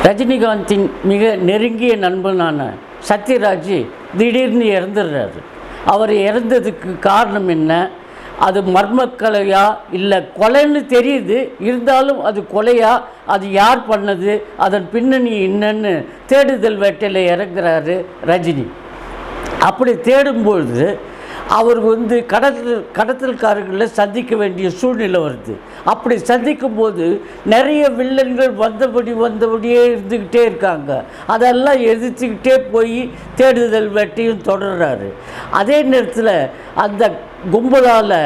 ரஜினிகாந்தின் மிக நெருங்கிய நண்பனான சத்யராஜ் திடீர்னு இறந்துடுறாரு. அவர் இறந்ததுக்கு காரணம் என்ன? அது மர்மக்கொலையா இல்லை கொலைன்னு தெரியுது, இருந்தாலும் அது கொலையா, அது யார் பண்ணது, அதன் பின்னணி என்னன்னு தேடுதல் வேட்டையில் இறங்குறாரு ரஜினி. அப்படி தேடும்பொழுது அவர் கடத்தல்காரர்களை சந்திக்க வேண்டிய சூழ்நிலை வருது. அப்படி சந்திக்கும் போது நிறைய வில்லன்கள் வந்தபடியே இருந்துக்கிட்டே இருக்காங்க. அதெல்லாம் எதிர்த்துக்கிட்டே போய் தேடுதல் வேட்டையும் தொடர்றாரு. அதே நேரத்தில் அந்த கும்பலால்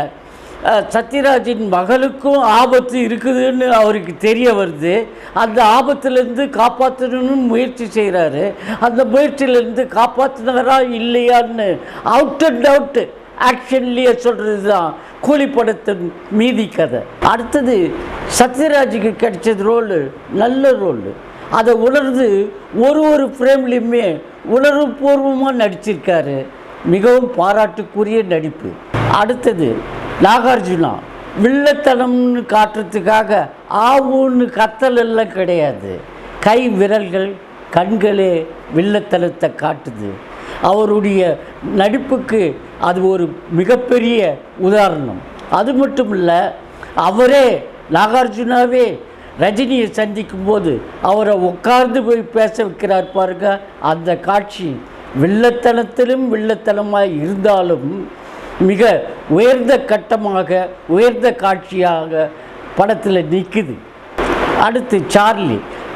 சத்யராஜின் மகளுக்கும் ஆபத்து இருக்குதுன்னு அவருக்கு தெரிய வருது. அந்த ஆபத்துலேருந்து காப்பாற்றணும்னு முயற்சி செய்கிறாரு. அந்த முயற்சியிலேருந்து காப்பாற்றினாரா இல்லையான்னு அவுட் அண்ட் அவுட்டு ஆக்ஷன்லேயே சொல்கிறது தான் கூலிப்படத்தின் மீதி கதை. அடுத்தது சத்யராஜுக்கு கிடைச்சது ரோலு நல்ல ரோலு. அதை உணர்ந்து ஒரு ஃப்ரேம்லேயுமே உணர்வுபூர்வமாக நடிச்சிருக்காரு. மிகவும் பாராட்டுக்குரிய நடிப்பு. அடுத்தது நாகார்ஜுனா. வில்லத்தனம்னு காட்டுறதுக்காக ஆவுன்னு கத்தல் எல்லாம் கிடையாது. கை விரல்கள் கண்களே வில்லத்தனத்தை காட்டுது. அவருடைய நடிப்புக்கு அது ஒரு மிகப்பெரிய உதாரணம். அது மட்டும் இல்லை, அவரே நாகார்ஜுனாவே ரஜினியை சந்திக்கும் போது அவரை உட்கார்ந்து போய் பேச வைக்கிறார் பாருங்க. அந்த காட்சி வில்லத்தனத்திலும் வில்லத்தனமாக இருந்தாலும் மிக உயர்ந்த கட்டமாக உயர்ந்த காட்சியாக படத்தில் நிற்குது. அடுத்து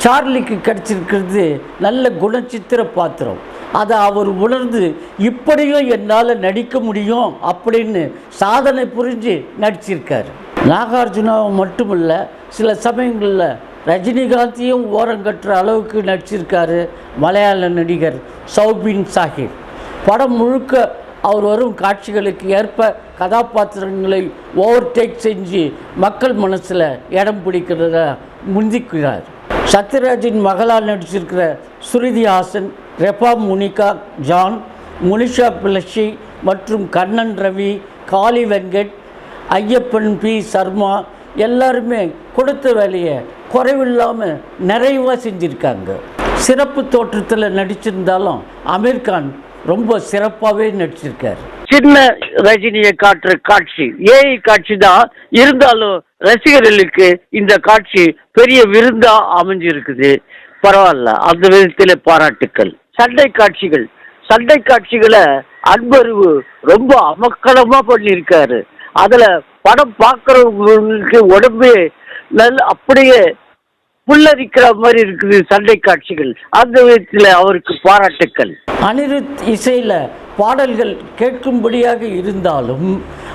சார்லிக்கு கிடச்சிருக்கிறது நல்ல குணச்சித்திர பாத்திரம். அதை அவர் உணர்ந்து இப்படியும் என்னால் நடிக்க முடியும் அப்படின்னு சாதனை புரிஞ்சு நடிச்சிருக்காரு. நாகார்ஜுனாவை மட்டுமல்ல, சில சமயங்களில் ரஜினிகாந்தையும் ஓரங்கட்டுற அளவுக்கு நடிச்சிருக்காரு மலையாள நடிகர் சௌபின் சாஹிர். படம் முழுக்க அவர் வரும் காட்சிகளுக்கு ஏற்ப கதாபாத்திரங்களை ஓவர்டேக் செஞ்சு மக்கள் மனசில் இடம் பிடிக்கிறத முந்திக்கிறார். சத்யராஜின் மகளால் நடிச்சிருக்கிற ஸ்ருதி ஹாசன், ரெபா முனிகா ஜான், முனிஷா பிளஷி மற்றும் கண்ணன் ரவி, காளி வெங்கட், ஐயப்பன் பி சர்மா எல்லாருமே கொடுத்த வேலையை குறைவில்லாமல் நிறைவாக செஞ்சுருக்காங்க. சிறப்பு தோற்றத்தில் நடிச்சிருந்தாலும் அமீர்கான் ரொம்ப சிறப்பாகவே நடிச்சிருக்காரு. சின்ன ரஜினியை காட்டுற காட்சி ஏஐ காட்சி தான், இருந்தாலும் ரசிகர்களுக்கு இந்த காட்சி பெரிய விருந்தா அமைஞ்சிருக்குது. பரவாயில்ல, அந்த விதத்தில் பாராட்டுக்கள். சண்டை காட்சிகளை அன்பறிவு ரொம்ப அமக்கலமா பண்ணியிருக்காரு. அதுல படம் பார்க்கறவங்களுக்கு உடம்பே அப்படியே புல்லரிக்கிற மாதிரி இருக்குது சண்டை காட்சிகள். அந்த விதத்தில் அவருக்கு பாராட்டுக்கள். அனிருத் இசையில் பாடல்கள் கேட்கும்படியாக இருந்தாலும்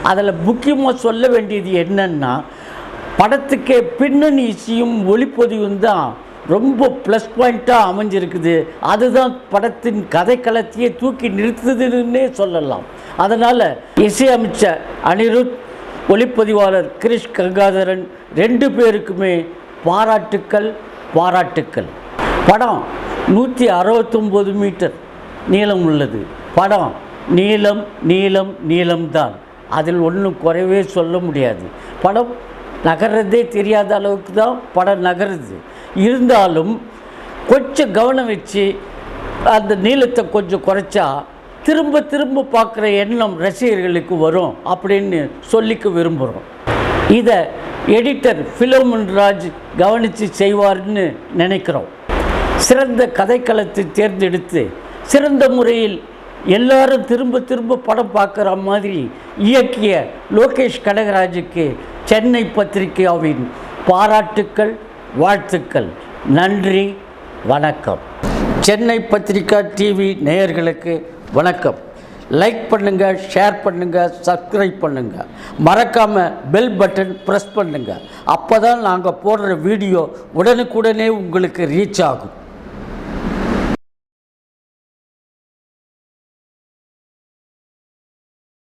அதில் முக்கியமாக சொல்ல வேண்டியது என்னன்னா, படத்துக்கே பின்னணி இசையும் ஒளிப்பதிவும் தான் ரொம்ப ப்ளஸ் பாயிண்ட்டாக அமைஞ்சிருக்குது. அதுதான் படத்தின் கதைக்களத்தையே தூக்கி நிறுத்துதுன்னே சொல்லலாம். அதனால் இசையமைச்ச அனிருத், ஒளிப்பதிவாளர் கிரிஷ் கங்காதரன் 2 பேருக்குமே பாராட்டுக்கள். படம் 169 மீட்டர் நீளம் உள்ளது. படம் நீளம்தான். அதில் ஒன்றும் குறைவே சொல்ல முடியாது. படம் நகர்றதே தெரியாத அளவுக்கு தான் படம் நகருது. இருந்தாலும் கொஞ்சம் கவனம் வச்சு அந்த நீளத்தை கொஞ்சம் குறைச்சா திரும்ப பார்க்குற எண்ணம் ரசிகர்களுக்கு வரும் அப்படின்னு சொல்லிக்க விரும்புகிறோம். இதை எடிட்டர் ஃபிலோமன் ராஜ் கவனித்து செய்வார்னு நினைக்கிறோம். சிறந்த கதைக்களத்தை தேர்ந்தெடுத்து சிறந்த முறையில் எல்லாரும் திரும்ப படம் பார்க்குற மாதிரி இயக்கிய லோகேஷ் கனகராஜுக்கு சென்னை பத்திரிகையாவின் பாராட்டுக்கள், வாழ்த்துக்கள். நன்றி, வணக்கம். சென்னை பத்திரிகா டிவி நேயர்களுக்கு வணக்கம். லைக் பண்ணுங்கள், ஷேர் பண்ணுங்கள், சப்ஸ்கிரைப் பண்ணுங்கள். மறக்காமல் பெல் பட்டன் ப்ரெஸ் பண்ணுங்கள். அப்போ தான் நாங்கள் போடுற வீடியோ உடனுக்குடனே உங்களுக்கு ரீச் ஆகும்.